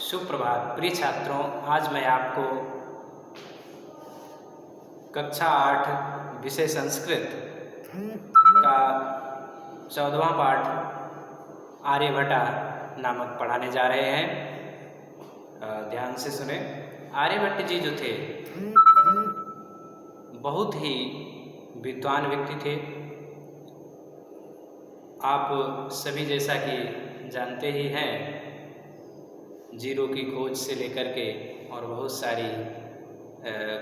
सुप्रभात प्रिय छात्रों, आज मैं आपको कक्षा 8 विषय संस्कृत का 14वां पाठ आर्यभट्टा नामक पढ़ाने जा रहे हैं। ध्यान से सुने। आर्यभट्ट जी जो थे बहुत ही विद्वान व्यक्ति थे। आप सभी जैसा कि जानते ही हैं, जीरो की खोज से लेकर के और बहुत सारी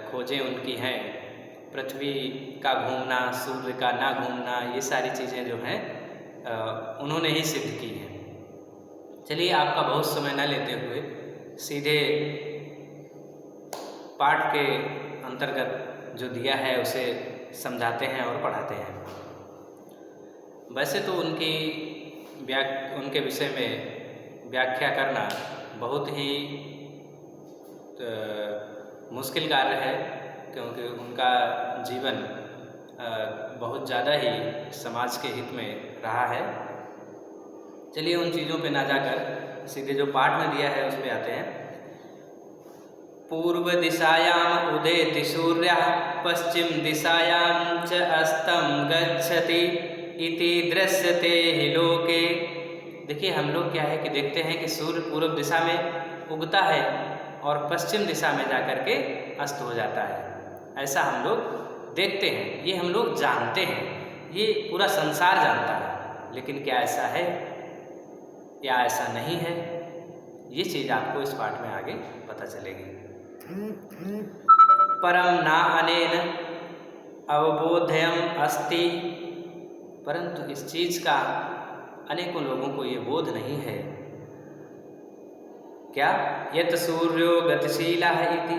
खोजें उनकी हैं। पृथ्वी का घूमना, सूर्य का ना घूमना, ये सारी चीज़ें जो हैं उन्होंने ही सिद्ध की हैं। चलिए, आपका बहुत समय न लेते हुए सीधे पाठ के अंतर्गत जो दिया है उसे समझाते हैं और पढ़ाते हैं। वैसे तो उनके विषय में व्याख्या करना बहुत ही मुश्किल कार्य है, क्योंकि उनका जीवन बहुत ज़्यादा ही समाज के हित में रहा है। चलिए, उन चीज़ों पे ना जाकर सीधे जो पाठ में दिया है उस पे आते हैं। पूर्व दिशायाम उदेति सूर्यः पश्चिम दिशायाम च अस्तं गच्छति इति दृश्यते हि लोके। देखिए, हम लोग क्या है कि देखते हैं कि सूर्य पूर्व दिशा में उगता है और पश्चिम दिशा में जाकर के अस्त हो जाता है। ऐसा हम लोग देखते हैं, ये हम लोग जानते हैं, ये पूरा संसार जानता है। लेकिन क्या ऐसा है या ऐसा नहीं है, ये चीज़ आपको इस पाठ में आगे पता चलेगी। परम ना अनेन अवबोध्यम अस्ति, परंतु इस चीज़ का अनेकों लोगों को ये बोध नहीं है। क्या? यत सूर्यो गतिशीलः इति।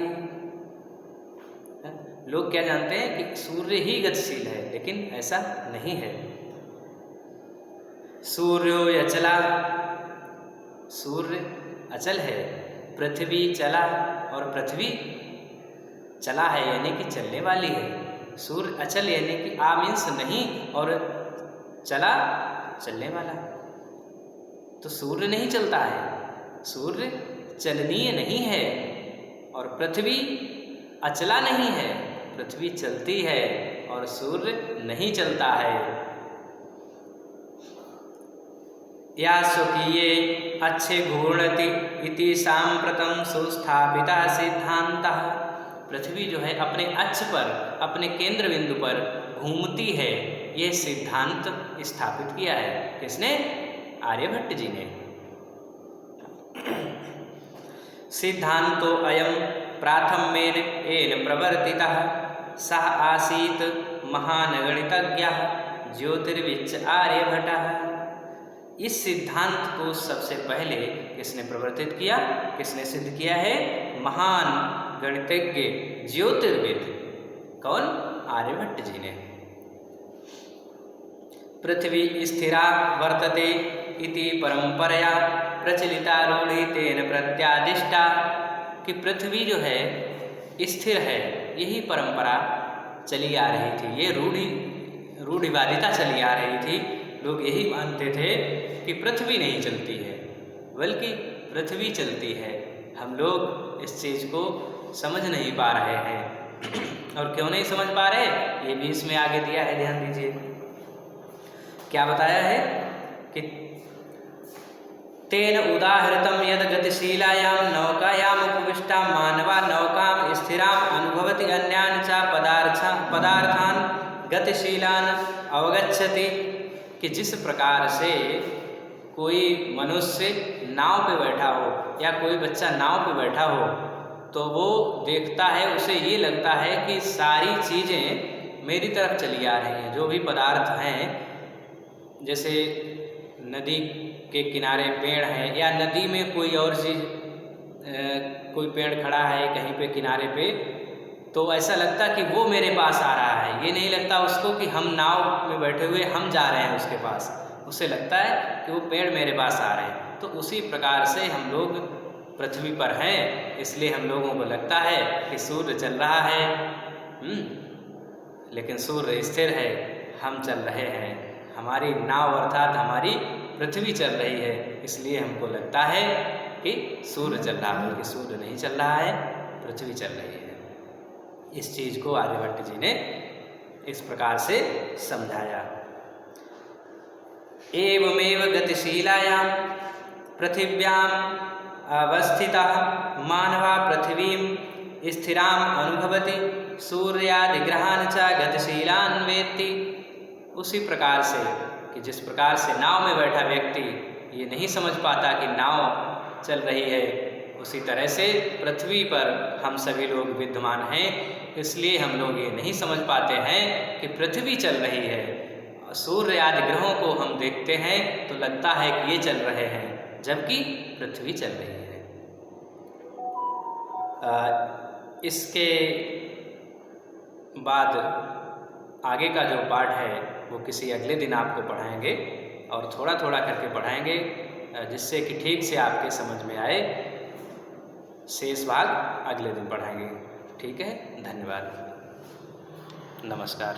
लोग क्या जानते हैं कि सूर्य ही गतिशील है, लेकिन ऐसा नहीं है। सूर्यो अचला, सूर्य अचल है। पृथ्वी चला, और पृथ्वी चला है यानी कि चलने वाली है। सूर्य अचल यानी कि आ मीन्स नहीं, और चला चलने वाला। तो सूर्य नहीं चलता है, सूर्य चलनीय नहीं है, और पृथ्वी अचला नहीं है। पृथ्वी चलती है और सूर्य नहीं चलता है। या स्वकीये अच्छे घूर्णति इति सांप्रतम सुस्थापिता सिद्धांतः। पृथ्वी जो है अपने अक्ष पर, अपने केंद्र बिंदु पर घूमती है, यह सिद्धांत स्थापित किया है। किसने? आर्यभट्ट जी ने। सिद्धांतो अयम प्राथम्येन येन प्रवर्तितः सः आसीत् महान् गणितज्ञः ज्योतिर्विच्च आर्यभट्टः। इस सिद्धांत को सबसे पहले किसने प्रवर्तित किया, किसने सिद्ध किया है? महान गणितज्ञ ज्योतिर्विद। कौन? आर्यभट्ट जी ने। पृथ्वी स्थिरा वर्तते इति परंपरया प्रचलिता रूढ़ि तेन प्रत्यादिष्टा। कि पृथ्वी जो है स्थिर है, यही परंपरा चली आ रही थी, ये रूढ़िवादिता चली आ रही थी। लोग यही मानते थे कि पृथ्वी नहीं चलती है, बल्कि पृथ्वी चलती है। हम लोग इस चीज़ को समझ नहीं पा रहे हैं। और क्यों नहीं समझ पा रहे, ये भी इसमें आगे दिया है, ध्यान दीजिए। क्या बताया है कि तेन उदाहृतम यद गतिशीलायां नौकायां उपविष्टा मानवा नौकां स्थिरां अनुभवति अन्यान् च पदार्थान् गतिशीलान् अवगच्छति। कि जिस प्रकार से कोई मनुष्य नाव पे बैठा हो या कोई बच्चा नाव पे बैठा हो, तो वो देखता है, उसे ये लगता है कि सारी चीज़ें मेरी तरफ चली आ रही हैं। जो भी पदार्थ हैं, जैसे नदी के किनारे पेड़ हैं, या नदी में कोई और चीज़, कोई पेड़ खड़ा है कहीं पे किनारे पे, तो ऐसा लगता कि वो मेरे पास आ रहा है। ये नहीं लगता उसको कि हम नाव में बैठे हुए हम जा रहे हैं उसके पास। उसे लगता है कि वो पेड़ मेरे पास आ रहे हैं। तो उसी प्रकार से हम लोग पृथ्वी पर हैं, इसलिए हम लोगों को लगता है कि सूर्य चल रहा है, लेकिन सूर्य स्थिर है, हम चल रहे हैं। हमारी नाव अर्थात हमारी पृथ्वी चल रही है, इसलिए हमको लगता है कि सूर्य चल रहा है, बल्कि सूर्य नहीं चल रहा है, पृथ्वी चल रही है। इस चीज को आर्यभट्ट जी ने इस प्रकार से समझाया। एवमेव गतिशीलायां पृथिव्याम अवस्थितः मानवा पृथ्वीं स्थिराम अनुभवति सूर्यादि ग्रहान् च गतिशीलान् वेत्ति। उसी प्रकार से कि जिस प्रकार से नाव में बैठा व्यक्ति ये नहीं समझ पाता कि नाव चल रही है, उसी तरह से पृथ्वी पर हम सभी लोग विद्यमान हैं, इसलिए हम लोग ये नहीं समझ पाते हैं कि पृथ्वी चल रही है। सूर्य आदि ग्रहों को हम देखते हैं तो लगता है कि ये चल रहे हैं, जबकि पृथ्वी चल रही है। इसके बाद आगे का जो पाठ है वो किसी अगले दिन आपको पढ़ाएंगे और थोड़ा थोड़ा करके पढ़ाएंगे, जिससे कि ठीक से आपके समझ में आए। शेष भाग अगले दिन पढ़ाएंगे। ठीक है, धन्यवाद, नमस्कार।